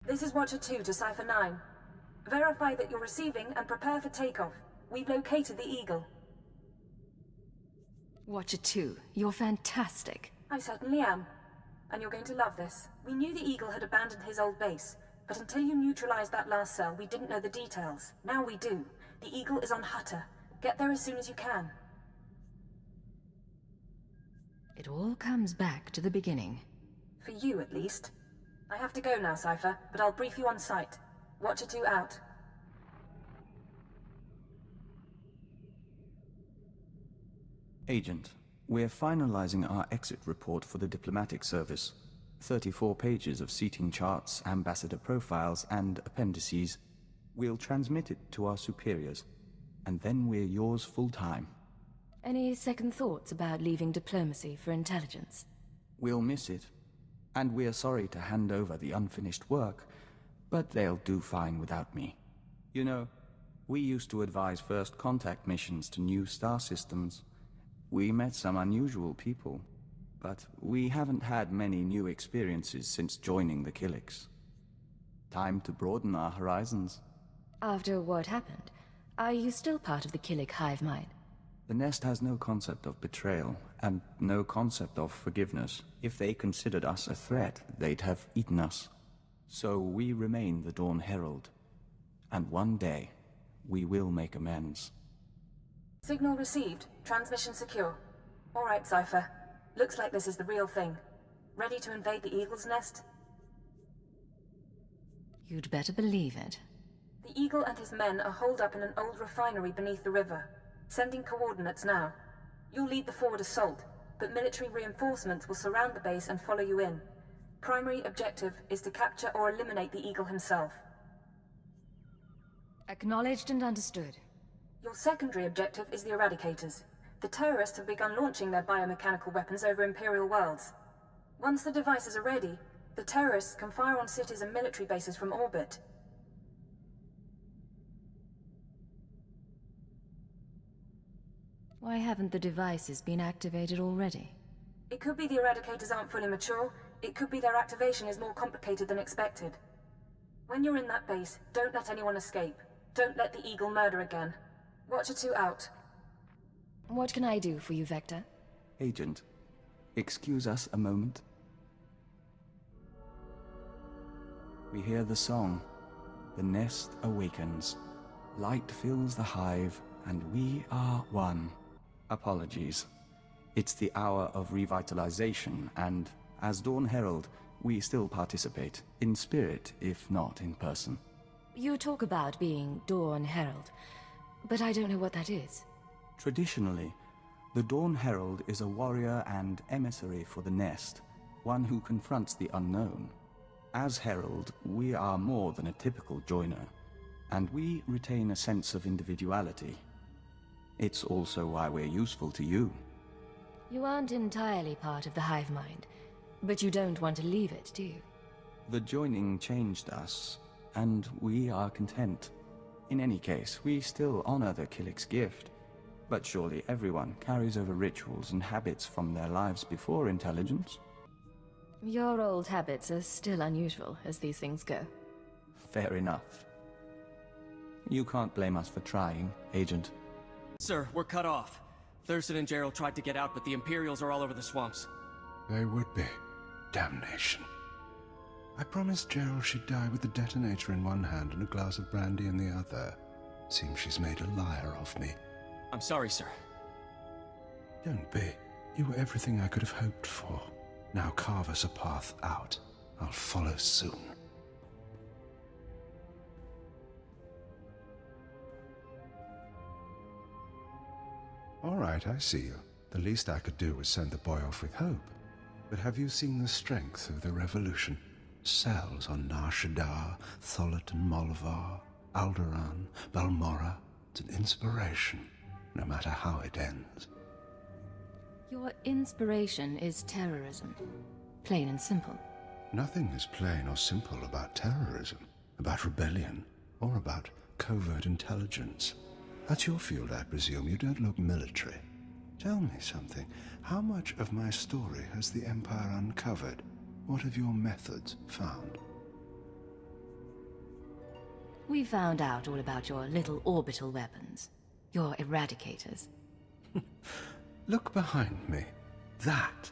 This is Watcher 2 to Cipher 9. Verify that you're receiving and prepare for takeoff. We've located the Eagle. Watcher 2, you're fantastic. I certainly am. And you're going to love this. We knew the Eagle had abandoned his old base, but until you neutralized that last cell, we didn't know the details. Now we do. The Eagle is on Hutter. Get there as soon as you can. It all comes back to the beginning. For you, at least. I have to go now, Cipher, but I'll brief you on site. Watcher 2 out. Agent, we're finalizing our exit report for the diplomatic service. 34 pages of seating charts, ambassador profiles, and appendices. We'll transmit it to our superiors, and then we're yours full-time. Any second thoughts about leaving diplomacy for intelligence? We'll miss it, and we're sorry to hand over the unfinished work, but they'll do fine without me. You know, we used to advise first contact missions to new star systems. We met some unusual people, but we haven't had many new experiences since joining the Killiks. Time to broaden our horizons. After what happened, are you still part of the Killik hive mind? The Nest has no concept of betrayal, and no concept of forgiveness. If they considered us a threat, they'd have eaten us. So we remain the Dawn Herald. And one day, we will make amends. Signal received. Transmission secure. All right, Cipher. Looks like this is the real thing. Ready to invade the Eagle's nest? You'd better believe it. The Eagle and his men are holed up in an old refinery beneath the river. Sending coordinates now. You'll lead the forward assault, but military reinforcements will surround the base and follow you in. Primary objective is to capture or eliminate the Eagle himself. Acknowledged and understood. Your secondary objective is the Eradicators. The terrorists have begun launching their biomechanical weapons over Imperial worlds. Once the devices are ready, the terrorists can fire on cities and military bases from orbit. Why haven't the devices been activated already? It could be the Eradicators aren't fully mature. It could be their activation is more complicated than expected. When you're in that base, don't let anyone escape. Don't let the Eagle murder again. Watcher 2 out. What can I do for you, Vector? Agent, excuse us a moment. We hear the song. The nest awakens. Light fills the hive, and we are one. Apologies. It's the hour of revitalization, and as Dawn Herald, we still participate, in spirit, if not in person. You talk about being Dawn Herald, but I don't know what that is. Traditionally, the Dawn Herald is a warrior and emissary for the Nest, one who confronts the unknown. As Herald, we are more than a typical joiner, and we retain a sense of individuality. It's also why we're useful to you. You aren't entirely part of the hive mind, but you don't want to leave it, do you? The joining changed us, and we are content. In any case, we still honor the Killik's gift. But surely everyone carries over rituals and habits from their lives before intelligence. Your old habits are still unusual, as these things go. Fair enough. You can't blame us for trying, Agent. Sir, we're cut off. Thurston and Gerald tried to get out, but the Imperials are all over the swamps. They would be. Damnation. I promised Gerald she'd die with the detonator in one hand and a glass of brandy in the other. Seems she's made a liar of me. I'm sorry, sir. Don't be. You were everything I could have hoped for. Now carve us a path out. I'll follow soon. All right, I see you. The least I could do was send the boy off with hope. But have you seen the strength of the revolution? Cells on Nar Shaddaa, Tholet and Molvar, Alderaan, Balmorra. It's an inspiration, no matter how it ends. Your inspiration is terrorism. Plain and simple. Nothing is plain or simple about terrorism, about rebellion, or about covert intelligence. That's your field, I presume. You don't look military. Tell me something. How much of my story has the Empire uncovered? What have your methods found? We found out all about your little orbital weapons. Your eradicators. Look behind me. That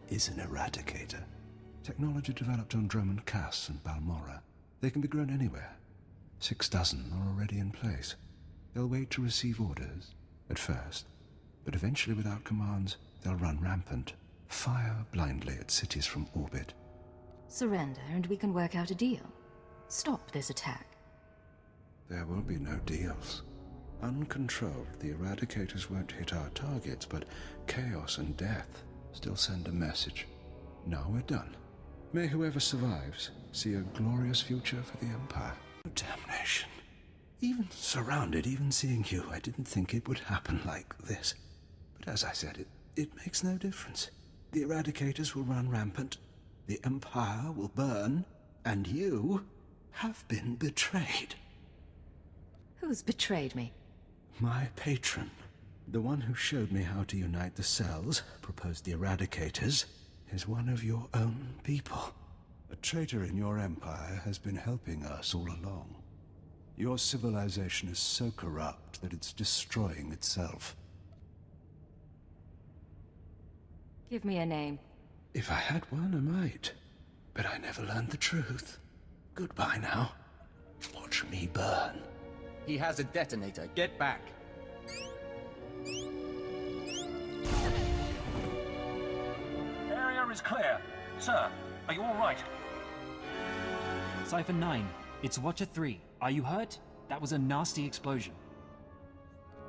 is an eradicator. Technology developed on Drummond Cass and Balmora. They can be grown anywhere. 6 dozen are already in place. They'll wait to receive orders, at first. But eventually, without commands, they'll run rampant. Fire blindly at cities from orbit. Surrender and we can work out a deal. Stop this attack. There will be no deals. Uncontrolled, the eradicators won't hit our targets, but chaos and death still send a message. Now we're done. May whoever survives see a glorious future for the Empire. Damnation. Even surrounded, even seeing you, I didn't think it would happen like this. But as I said, it makes no difference. The eradicators will run rampant, the Empire will burn, and you have been betrayed. Who's betrayed me? My patron. The one who showed me how to unite the cells, proposed the eradicators, is one of your own people. A traitor in your empire has been helping us all along. Your civilization is so corrupt that it's destroying itself. Give me a name. If I had one, I might. But I never learned the truth. Goodbye now. Watch me burn. He has a detonator. Get back. Area is clear. Sir, are you all right? Cypher 9, it's Watcher 3. Are you hurt? That was a nasty explosion.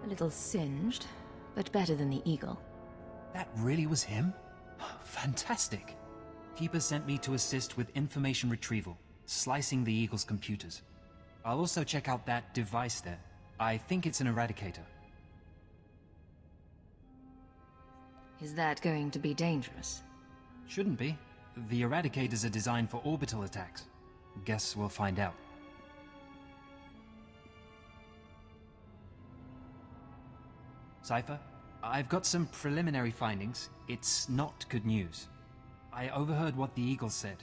A little singed, but better than the Eagle. That really was him? Fantastic. Keeper sent me to assist with information retrieval, slicing the Eagle's computers. I'll also check out that device there. I think it's an eradicator. Is that going to be dangerous? Shouldn't be. The eradicators are designed for orbital attacks. Guess we'll find out. Cypher, I've got some preliminary findings. It's not good news. I overheard what the Eagle said.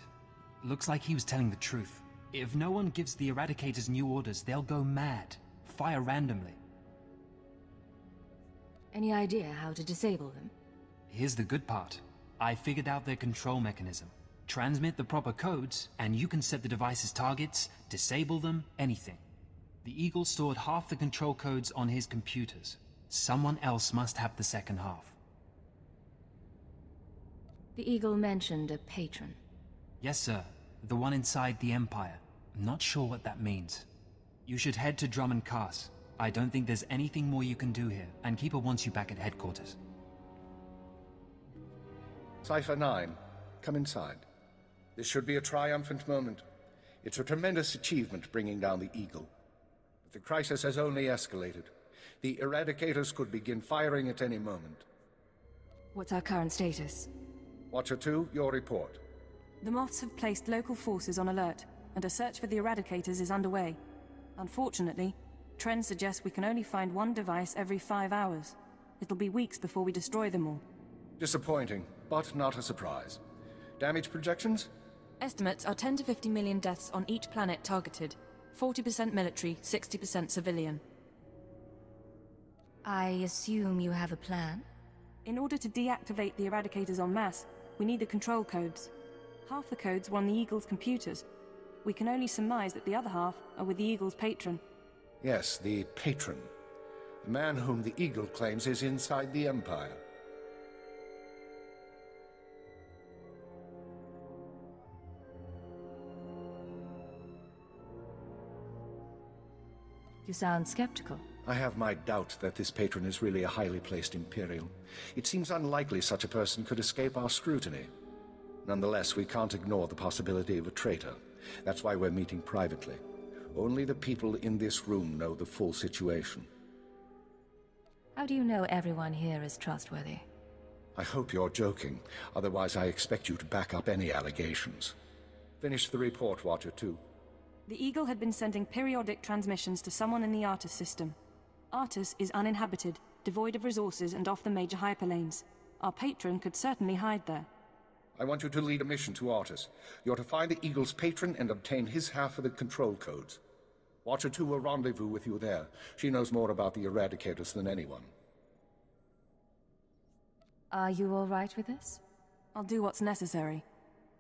Looks like he was telling the truth. If no one gives the eradicators new orders, they'll go mad. Fire randomly. Any idea how to disable them? Here's the good part. I figured out their control mechanism. Transmit the proper codes, and you can set the device's targets, disable them, anything. The Eagle stored half the control codes on his computers. Someone else must have the second half. The Eagle mentioned a patron. Yes, sir. The one inside the Empire. I'm not sure what that means. You should head to Drummond Cass. I don't think there's anything more you can do here, and Keeper wants you back at headquarters. Cypher 9, come inside. This should be a triumphant moment. It's a tremendous achievement bringing down the Eagle. But the crisis has only escalated. The eradicators could begin firing at any moment. What's our current status? Watcher 2, your report. The Moths have placed local forces on alert, and a search for the eradicators is underway. Unfortunately, trends suggest we can only find one device every 5 hours. It'll be weeks before we destroy them all. Disappointing, but not a surprise. Damage projections? Estimates are 10 to 50 million deaths on each planet targeted. 40% military, 60% civilian. I assume you have a plan? In order to deactivate the eradicators en masse, we need the control codes. Half the codes were on the Eagle's computers. We can only surmise that the other half are with the Eagle's patron. Yes, the patron. The man whom the Eagle claims is inside the Empire. You sound skeptical. I have my doubt that this patron is really a highly placed Imperial. It seems unlikely such a person could escape our scrutiny. Nonetheless, we can't ignore the possibility of a traitor. That's why we're meeting privately. Only the people in this room know the full situation. How do you know everyone here is trustworthy? I hope you're joking. Otherwise, I expect you to back up any allegations. Finish the report, Watcher 2. The Eagle had been sending periodic transmissions to someone in the Artus system. Artus is uninhabited, devoid of resources and off the major hyperlanes. Our patron could certainly hide there. I want you to lead a mission to Artus. You're to find the Eagle's patron and obtain his half of the control codes. Watcher 2 will rendezvous with you there. She knows more about the Eradicators than anyone. Are you all right with this? I'll do what's necessary.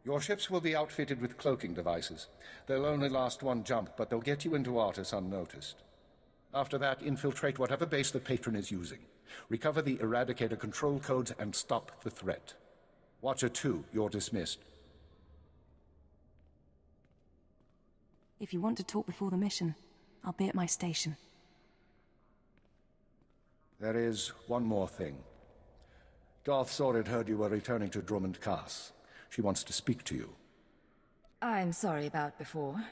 Your ships will be outfitted with cloaking devices. They'll only last one jump, but they'll get you into Artus unnoticed. After that, infiltrate whatever base the patron is using. Recover the Eradicator control codes and stop the threat. Watcher 2, you're dismissed. If you want to talk before the mission, I'll be at my station. There is one more thing. Darth Zorid heard you were returning to Drummond Cass. She wants to speak to you. I'm sorry about before,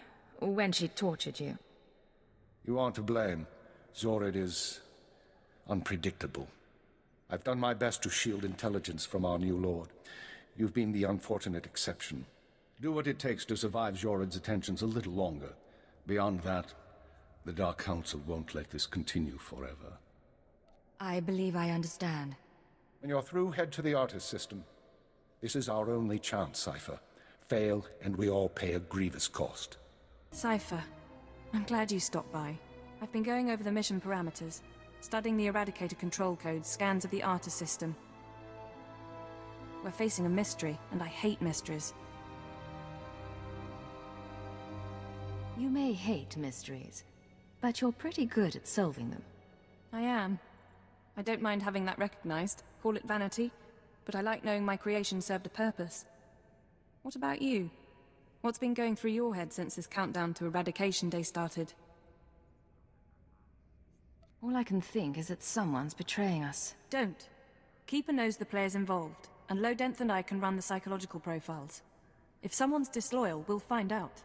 when she tortured you. You aren't to blame. Zorid is unpredictable. I've done my best to shield intelligence from our new lord. You've been the unfortunate exception. Do what it takes to survive Zorid's attentions a little longer. Beyond that, the Dark Council won't let this continue forever. I believe I understand. When you're through, head to the Artus system. This is our only chance, Cypher. Fail, and we all pay a grievous cost. Cypher, I'm glad you stopped by. I've been going over the mission parameters, studying the Eradicator control codes, scans of the Artus system. We're facing a mystery, and I hate mysteries. You may hate mysteries, but you're pretty good at solving them. I am. I don't mind having that recognized. Call it vanity, but I like knowing my creation served a purpose. What about you? What's been going through your head since this countdown to Eradication Day started? All I can think is that someone's betraying us. Don't. Keeper knows the players involved, and Lodenth and I can run the psychological profiles. If someone's disloyal, we'll find out.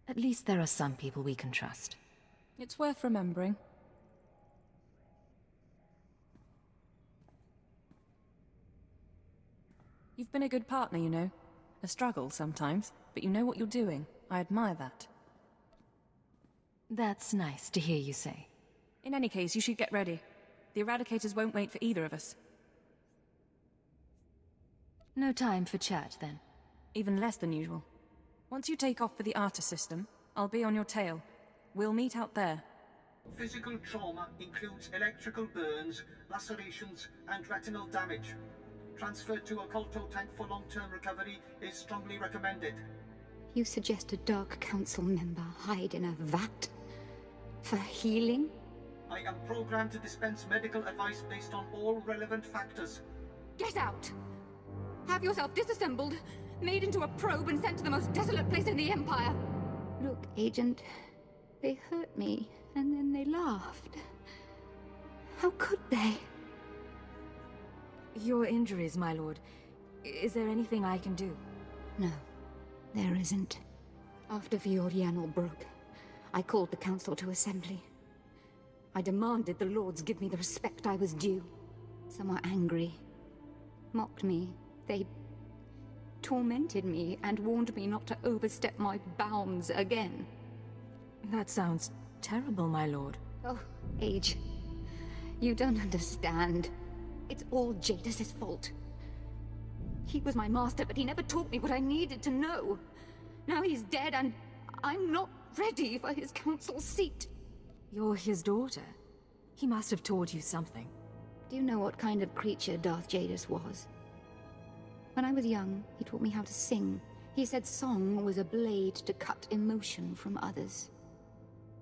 At least there are some people we can trust. It's worth remembering. You've been a good partner, you know. A struggle sometimes, but you know what you're doing. I admire that. That's nice to hear you say. In any case, you should get ready. The Eradicators won't wait for either of us. No time for chat, then. Even less than usual. Once you take off for the Artus system, I'll be on your tail. We'll meet out there. Physical trauma includes electrical burns, lacerations, and retinal damage. Transfer to a Colto tank for long-term recovery is strongly recommended. You suggest a Dark Council member hide in a vat? For healing? I am programmed to dispense medical advice based on all relevant factors. Get out! Have yourself disassembled, made into a probe and sent to the most desolate place in the Empire! Look, Agent, they hurt me, and then they laughed. How could they? Your injuries, my lord. Is there anything I can do? No, there isn't. After Viorianal broke, I called the Council to assembly. I demanded the Lords give me the respect I was due. Some were angry, mocked me. They tormented me and warned me not to overstep my bounds again. That sounds terrible, my lord. Oh, Age, you don't understand. It's all Jadis' fault. He was my master, but he never taught me what I needed to know. Now he's dead, and I'm not ready for his council seat. You're his daughter. He must have taught you something. Do you know what kind of creature Darth Jadis was? When I was young, he taught me how to sing. He said song was a blade to cut emotion from others.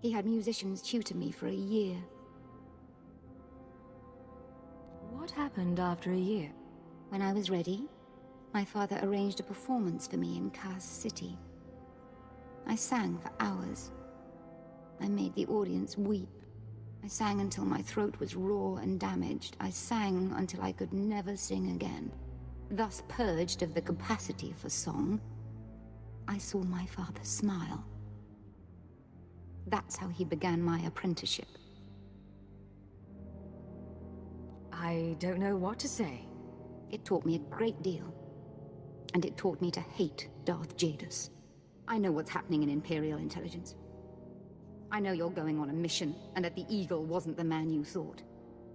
He had musicians tutor me for a year. What happened after a year? When I was ready, my father arranged a performance for me in Cass City. I sang for hours. I made the audience weep. I sang until my throat was raw and damaged. I sang until I could never sing again. Thus purged of the capacity for song, I saw my father smile. That's how he began my apprenticeship. I don't know what to say. It taught me a great deal. And it taught me to hate Darth Jadis. I know what's happening in Imperial intelligence. I know you're going on a mission, and that the Eagle wasn't the man you thought.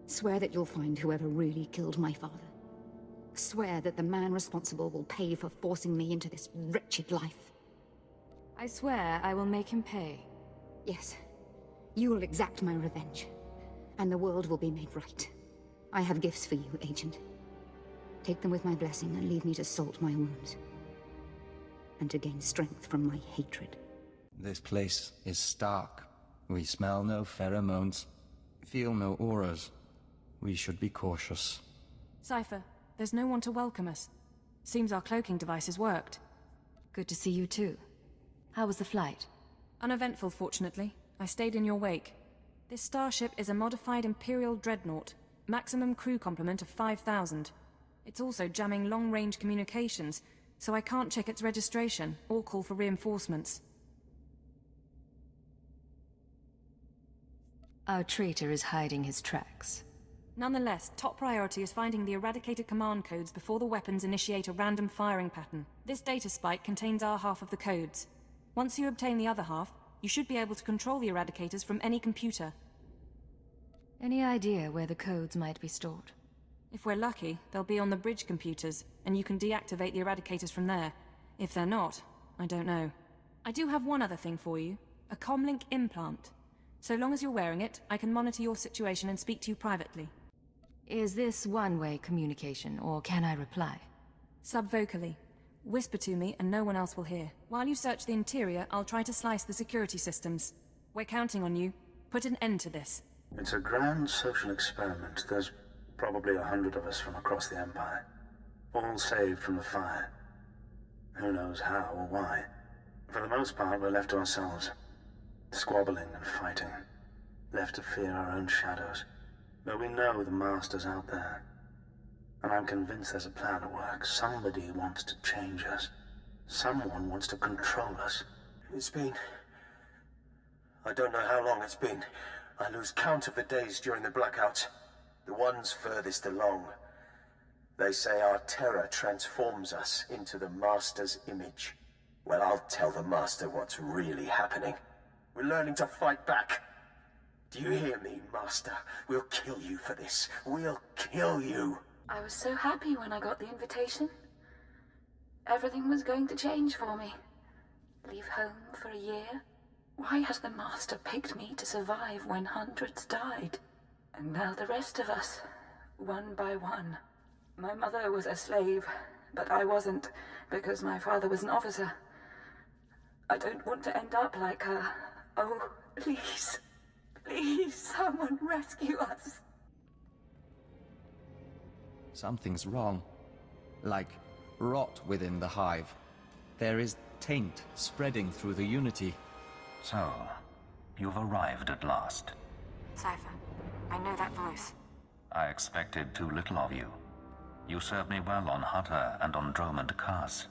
Swear that you'll find whoever really killed my father. swear that the man responsible will pay for forcing me into this wretched life. I swear I will make him pay. Yes. You will exact my revenge, and the world will be made right. I have gifts for you, Agent. Take them with my blessing and leave me to salt my wounds, and to gain strength from my hatred. This place is stark. We smell no pheromones, feel no auras. We should be cautious. Cypher, there's no one to welcome us. Seems our cloaking devices worked. Good to see you too. How was the flight? Uneventful, fortunately. I stayed in your wake. This starship is a modified Imperial dreadnought. Maximum crew complement of 5,000. It's also jamming long-range communications, so I can't check its registration or call for reinforcements. Our traitor is hiding his tracks. Nonetheless, top priority is finding the eradicated command codes before the weapons initiate a random firing pattern. This data spike contains our half of the codes. Once you obtain the other half, you should be able to control the eradicators from any computer. Any idea where the codes might be stored? If we're lucky, they'll be on the bridge computers, and you can deactivate the eradicators from there. If they're not, I don't know. I do have one other thing for you. A comlink implant. So long as you're wearing it, I can monitor your situation and speak to you privately. Is this one-way communication, or can I reply? Subvocally. Whisper to me and no one else will hear. While you search the interior, I'll try to slice the security systems. We're counting on you. Put an end to this. It's a grand social experiment. There's probably 100 of us from across the Empire. All saved from the fire. Who knows how or why. For the most part, we're left to ourselves. Squabbling and fighting. Left to fear our own shadows. But we know the Master's out there. And I'm convinced there's a plan at work. Somebody wants to change us. Someone wants to control us. It's been... I don't know how long it's been. I lose count of the days during the blackouts. The ones furthest along. They say our terror transforms us into the Master's image. Well, I'll tell the Master what's really happening. We're learning to fight back. Do you hear me, Master? We'll kill you for this. We'll kill you. I was so happy when I got the invitation. Everything was going to change for me. Leave home for a year? Why has the Master picked me to survive when hundreds died? And now the rest of us, one by one. My mother was a slave, but I wasn't, because my father was an officer. I don't want to end up like her. Oh, please. Please, someone rescue us. Something's wrong. Like rot within the hive. There is taint spreading through the Unity. So, you've arrived at last. Cypher, I know that voice. I expected too little of you. You served me well on Hutter and on Dromund Kaas.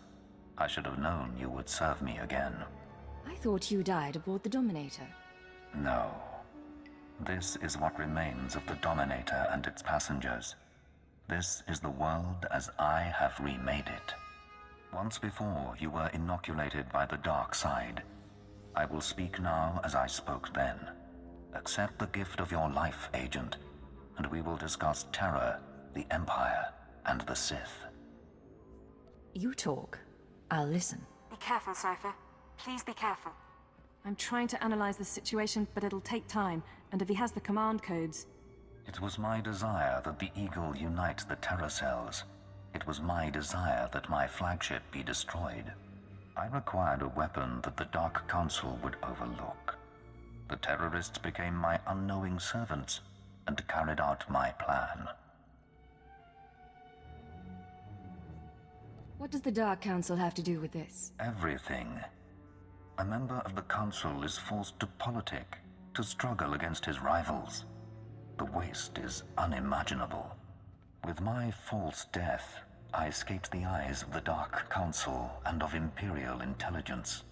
I should have known you would serve me again. I thought you died aboard the Dominator. No. This is what remains of the Dominator and its passengers. This is the world as I have remade it. Once before, you were inoculated by the dark side. I will speak now as I spoke then. Accept the gift of your life, Agent, and we will discuss terror, the Empire, and the Sith. You talk. I'll listen. Be careful, Cypher. Please be careful. I'm trying to analyze the situation, but it'll take time, and if he has the command codes... It was my desire that the Eagle unite the Terror Cells. It was my desire that my flagship be destroyed. I required a weapon that the Dark Council would overlook. The terrorists became my unknowing servants and carried out my plan. What does the Dark Council have to do with this? Everything. A member of the Council is forced to politic, to struggle against his rivals. The waste is unimaginable. With my false death, I escaped the eyes of the Dark Council and of Imperial intelligence.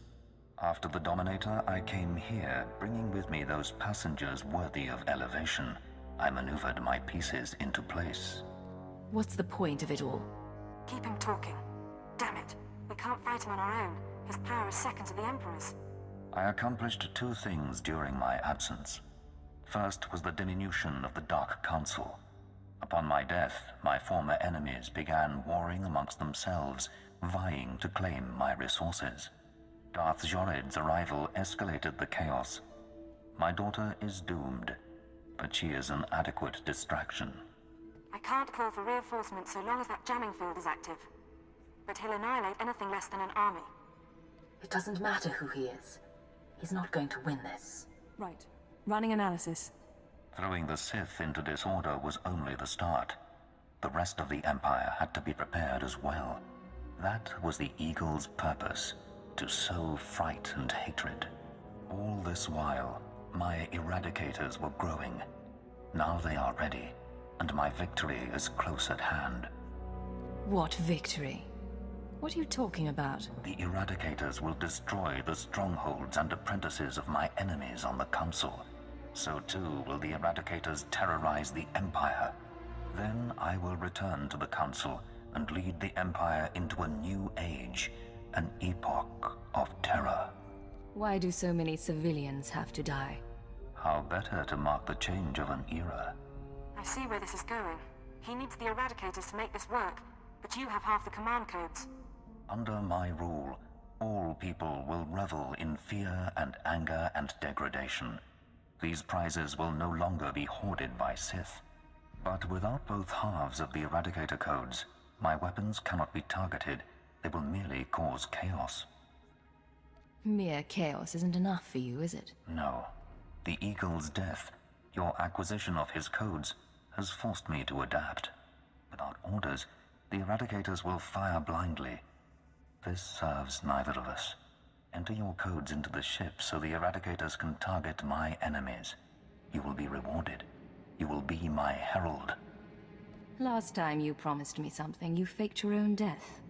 After the Dominator, I came here, bringing with me those passengers worthy of elevation. I maneuvered my pieces into place. What's the point of it all? Keep him talking. Damn it. We can't fight him on our own. His power is second to the Emperor's. I accomplished two things during my absence. First was the diminution of the Dark Council. A Upon my death, my former enemies began warring amongst themselves, vying to claim my resources. Darth Jored's arrival escalated the chaos. My daughter is doomed, but she is an adequate distraction. I can't call for reinforcements so long as that jamming field is active. But he'll annihilate anything less than an army. It doesn't matter who he is. He's not going to win this. Right. Running analysis. Throwing the Sith into disorder was only the start. The rest of the Empire had to be prepared as well. That was the Eagle's purpose, to sow fright and hatred. All this while, my Eradicators were growing. Now they are ready, and my victory is close at hand. What victory? What are you talking about? The Eradicators will destroy the strongholds and apprentices of my enemies on the Council. So too will the Eradicators terrorize the Empire. Then I will return to the Council and lead the Empire into a new age, an epoch of terror. Why do so many civilians have to die? How better to mark the change of an era? I see where this is going. He needs the Eradicators to make this work, but you have half the command codes. Under my rule, all people will revel in fear and anger and degradation. These prizes will no longer be hoarded by Sith. But without both halves of the Eradicator codes, my weapons cannot be targeted. They will merely cause chaos. Mere chaos isn't enough for you, is it? No. The Eagle's death, your acquisition of his codes, has forced me to adapt. Without orders, the Eradicators will fire blindly. This serves neither of us. Enter your codes into the ship so the Eradicators can target my enemies. You will be rewarded. You will be my herald. Last time you promised me something, you faked your own death.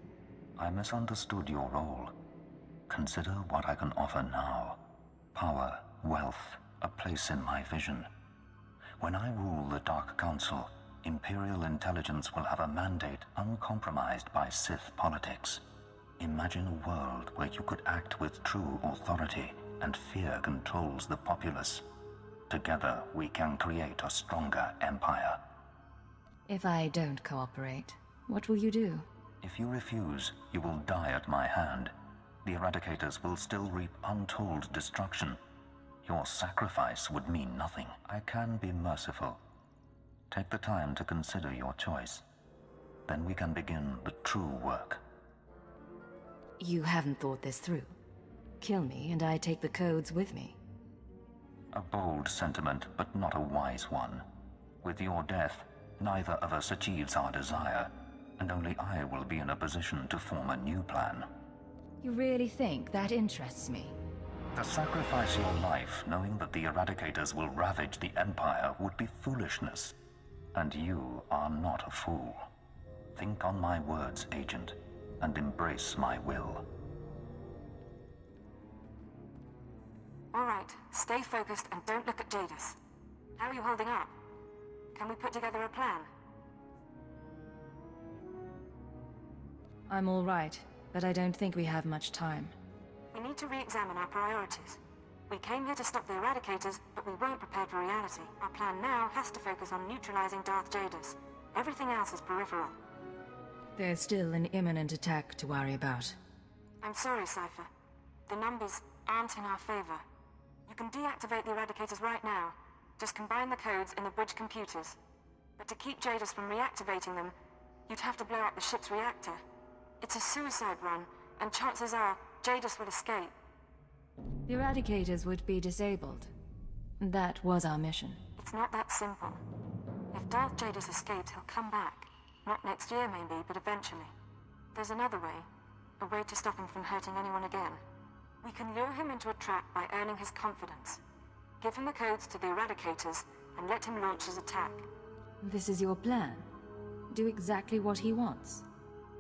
I misunderstood your role. Consider what I can offer now. Power, wealth, a place in my vision. When I rule the Dark Council, Imperial intelligence will have a mandate uncompromised by Sith politics. Imagine a world where you could act with true authority and fear controls the populace. Together, we can create a stronger empire. If I don't cooperate, what will you do? If you refuse, you will die at my hand. The Eradicators will still reap untold destruction. Your sacrifice would mean nothing. I can be merciful. Take the time to consider your choice. Then we can begin the true work. You haven't thought this through. Kill me, and I take the codes with me. A bold sentiment, but not a wise one. With your death, neither of us achieves our desire, and only I will be in a position to form a new plan. You really think that interests me? To sacrifice your life knowing that the Eradicators will ravage the Empire would be foolishness. And you are not a fool. Think on my words, Agent, and embrace my will. All right, stay focused and don't look at Jadis. How are you holding up? Can we put together a plan? I'm all right, but I don't think we have much time. We need to re-examine our priorities. We came here to stop the Eradicators, but we weren't prepared for reality. Our plan now has to focus on neutralizing Darth Jadis. Everything else is peripheral. There's still an imminent attack to worry about. I'm sorry, Cypher. The numbers aren't in our favor. You can deactivate the Eradicators right now. Just combine the codes in the bridge computers. But to keep Jadis from reactivating them, you'd have to blow up the ship's reactor. It's a suicide run, and chances are Jadis will escape. The Eradicators would be disabled. That was our mission. It's not that simple. If Darth Jadis escapes, he'll come back. Not next year, maybe, but eventually. There's another way. A way to stop him from hurting anyone again. We can lure him into a trap by earning his confidence. Give him the codes to the Eradicators, and let him launch his attack. This is your plan? Do exactly what he wants?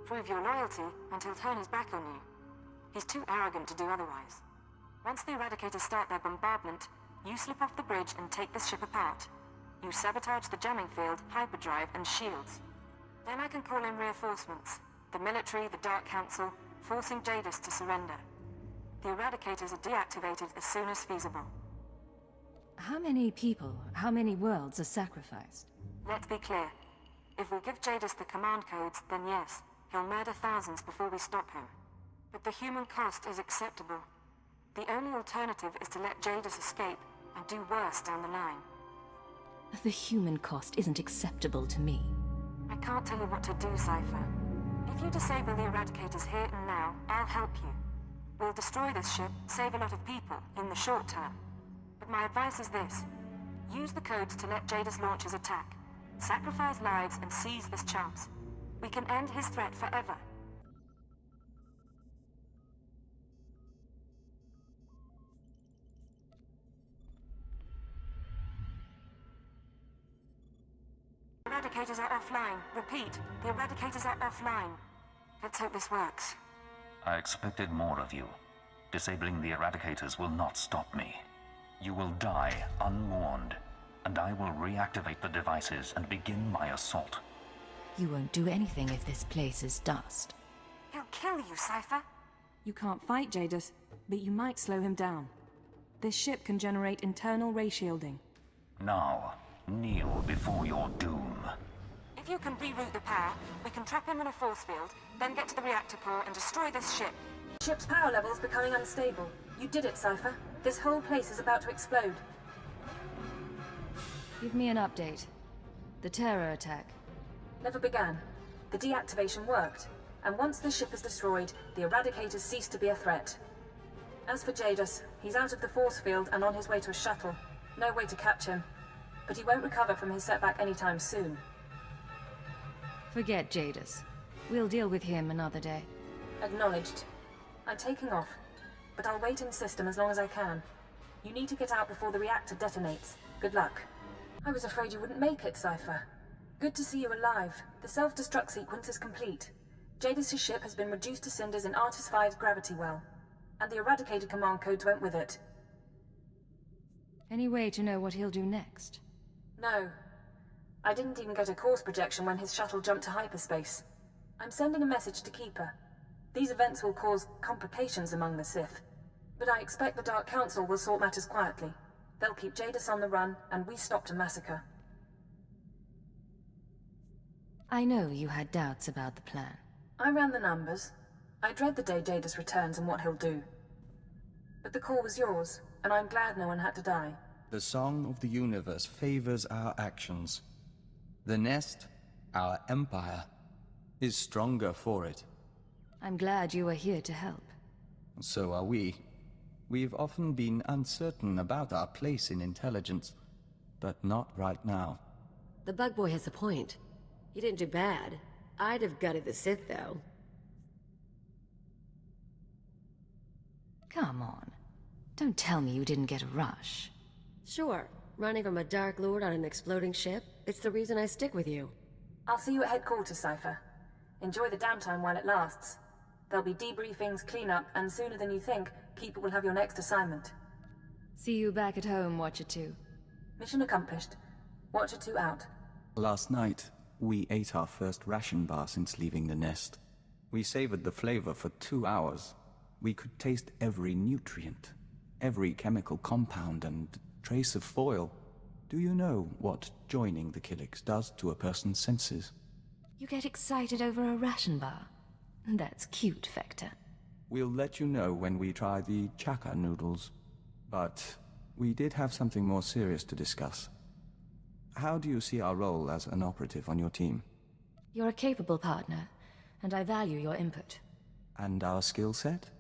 Prove your loyalty, and he'll turn his back on you. He's too arrogant to do otherwise. Once the Eradicators start their bombardment, you slip off the bridge and take the ship apart. You sabotage the jamming field, hyperdrive, and shields. Then I can call in reinforcements. The military, the Dark Council, forcing Jadis to surrender. The Eradicators are deactivated as soon as feasible. How many people, how many worlds are sacrificed? Let's be clear. If we give Jadis the command codes, then yes, he'll murder thousands before we stop him. But the human cost is acceptable. The only alternative is to let Jadis escape and do worse down the line. The human cost isn't acceptable to me. I can't tell you what to do, Cypher. If you disable the Eradicators here and now, I'll help you. We'll destroy this ship, save a lot of people, in the short term. But my advice is this. Use the codes to let Jadis launch his attack. Sacrifice lives and seize this chance. We can end his threat forever. The Eradicators are offline. Repeat, the Eradicators are offline. Let's hope this works. I expected more of you. Disabling the Eradicators will not stop me. You will die unwarned, and I will reactivate the devices and begin my assault. You won't do anything if this place is dust. He'll kill you, Cypher. You can't fight Jadis, but you might slow him down. This ship can generate internal ray shielding. Now, kneel before your doom. If you can reroute the power, we can trap him in a force field, then get to the reactor core and destroy this ship. Ship's power level's becoming unstable. You did it, Cypher. This whole place is about to explode. Give me an update. The terror attack. Never began. The deactivation worked, and once the ship is destroyed, the Eradicators cease to be a threat. As for Jadis, he's out of the force field and on his way to a shuttle. No way to catch him. But he won't recover from his setback anytime soon. Forget Jadis. We'll deal with him another day. Acknowledged. I'm taking off, but I'll wait in system as long as I can. You need to get out before the reactor detonates. Good luck. I was afraid you wouldn't make it, Cypher. Good to see you alive. The self-destruct sequence is complete. Jadis' ship has been reduced to cinders in Artis V's gravity well, and the Eradicator command codes went with it. Any way to know what he'll do next? No. I didn't even get a course projection when his shuttle jumped to hyperspace. I'm sending a message to Keeper. These events will cause complications among the Sith, but I expect the Dark Council will sort matters quietly. They'll keep Jadis on the run, and we stopped a massacre. I know you had doubts about the plan. I ran the numbers. I dread the day Jadis returns and what he'll do. But the call was yours, and I'm glad no one had to die. The song of the universe favors our actions. The nest, our empire, is stronger for it. I'm glad you were here to help. So are we. We've often been uncertain about our place in intelligence, but not right now. The bug boy has a point. He didn't do bad. I'd have gutted the Sith, though. Come on. Don't tell me you didn't get a rush. Sure. Running from a Dark Lord on an exploding ship. It's the reason I stick with you. I'll see you at headquarters, Cypher. Enjoy the downtime while it lasts. There'll be debriefings, cleanup, and sooner than you think, Keeper will have your next assignment. See you back at home, Watcher 2. Mission accomplished. Watcher 2 out. Last night, we ate our first ration bar since leaving the nest. We savored the flavor for 2 hours. We could taste every nutrient, every chemical compound and trace of foil. Do you know what joining the Killiks does to a person's senses? You get excited over a ration bar? That's cute, Vector. We'll let you know when we try the chaka noodles. But we did have something more serious to discuss. How do you see our role as an operative on your team? You're a capable partner, and I value your input. And our skill set?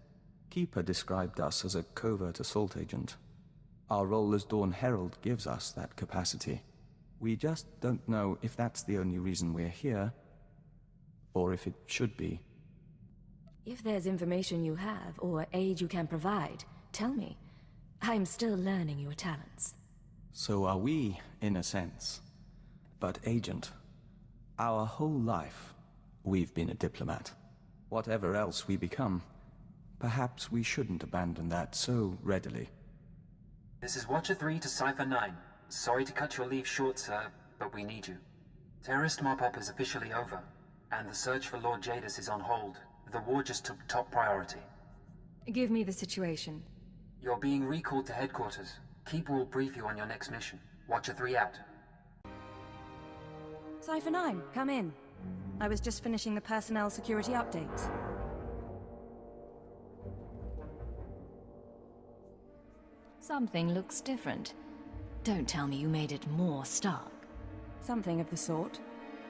Keeper described us as a covert assault agent. Our role as Dawn Herald gives us that capacity. We just don't know if that's the only reason we're here, or if it should be. If there's information you have, or aid you can provide, tell me. I'm still learning your talents. So are we, in a sense. But Agent, our whole life, we've been a diplomat. Whatever else we become, perhaps we shouldn't abandon that so readily. This is Watcher 3 to Cypher 9. Sorry to cut your leave short, sir, but we need you. Terrorist mop-up is officially over, and the search for Lord Jadis is on hold. The war just took top priority. Give me the situation. You're being recalled to headquarters. Keeper will brief you on your next mission. Watcher 3 out. Cypher 9, come in. I was just finishing the personnel security updates. Something looks different. Don't tell me you made it more stark. Something of the sort.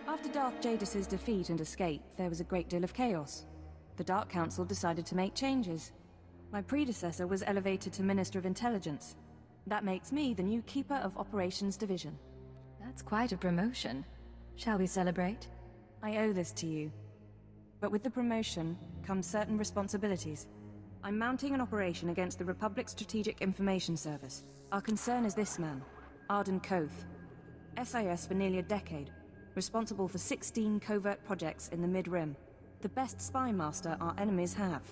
After Darth Jadis's defeat and escape, there was a great deal of chaos. The Dark Council decided to make changes. My predecessor was elevated to Minister of Intelligence. That makes me the new Keeper of Operations Division. That's quite a promotion. Shall we celebrate? I owe this to you. But with the promotion comes certain responsibilities. I'm mounting an operation against the Republic Strategic Information Service. Our concern is this man, Arden Koth. SIS for nearly a decade, responsible for 16 covert projects in the Mid-Rim. The best spy master our enemies have.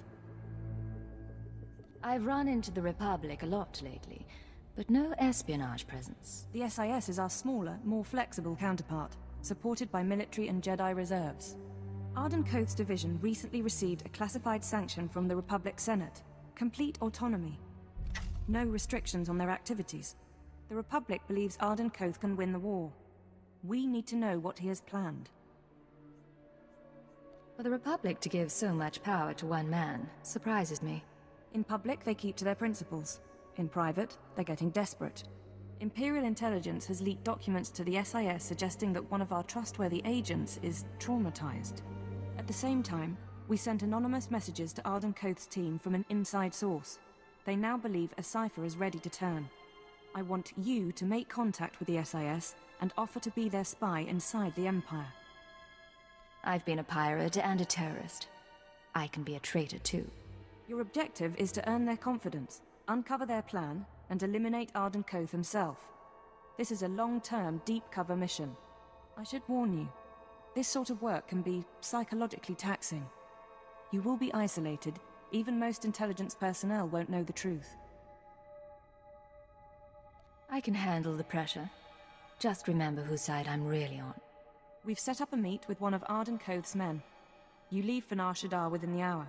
I've run into the Republic a lot lately, but no espionage presence. The SIS is our smaller, more flexible counterpart, supported by military and Jedi reserves. Arden Koth's division recently received a classified sanction from the Republic Senate. Complete autonomy. No restrictions on their activities. The Republic believes Arden Koth can win the war. We need to know what he has planned. For the Republic to give so much power to one man surprises me. In public, they keep to their principles. In private, they're getting desperate. Imperial Intelligence has leaked documents to the SIS suggesting that one of our trustworthy agents is traumatized. At the same time, we sent anonymous messages to Arden Koth's team from an inside source. They now believe a cipher is ready to turn. I want you to make contact with the SIS and offer to be their spy inside the Empire. I've been a pirate and a terrorist. I can be a traitor too. Your objective is to earn their confidence, uncover their plan, and eliminate Arden Koth himself. This is a long-term, deep-cover mission. I should warn you, this sort of work can be psychologically taxing. You will be isolated. Even most intelligence personnel won't know the truth. I can handle the pressure. Just remember whose side I'm really on. We've set up a meet with one of Arden Koth's men. You leave for Nar Shaddaa within the hour.